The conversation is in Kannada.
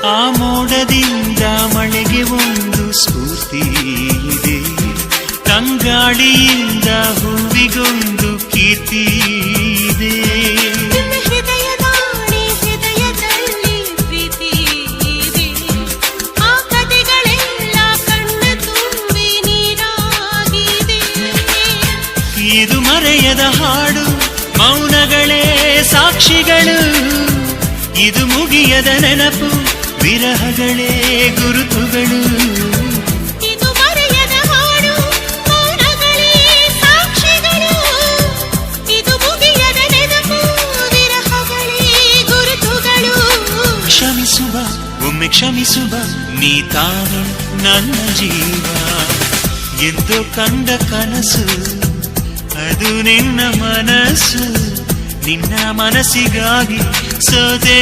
ಆ ಮೋಡದಿಂದ ಮಳೆಗೆ ಒಂದು ಸ್ಫೂರ್ತಿ ಇದೆ, ತಂಗಾಳಿಯಿಂದ ಹೂವಿಗೊಂದು ಕೀರ್ತಿ ಇದೆ. ಹೃದಯದಲ್ಲಿ ಪ್ರೀತಿ ಇದೆ, ಆ ಕಥೆಗಳೆಲ್ಲ ಕಣ್ಣ ತುಂಬಿ ನೀರಾಗಿದೆ. ಇದು ಮರೆಯದ ಹಾಡು, ಮೌನಗಳೇ ಸಾಕ್ಷಿಗಳು. ಇದು ಮುಗಿಯದ ನೆನಪು, ವಿರಹಗಳೇ ಗುರುತುಗಳು. ಇದು ಮರೆಯದ ಹಾಡು, ಮೌನಗಳೇ ಸಾಕ್ಷಿಗಳು. ಇದು ಮುಗಿಯದ ನೆನಪು, ವಿರಹಗಳೇ ಗುರುತುಗಳು. ಕ್ಷಮಿಸುವ, ಒಮ್ಮೆ ಕ್ಷಮಿಸುವ, ನೀ ತಾನೆ ನನ್ನ ಜೀವ. ಎಂದು ಕಂಡ ಕನಸು ಅದು ನಿನ್ನ ಮನಸ್ಸು, ನಿನ್ನ ಮನಸ್ಸಿಗಾಗಿ ಸೋದೆ.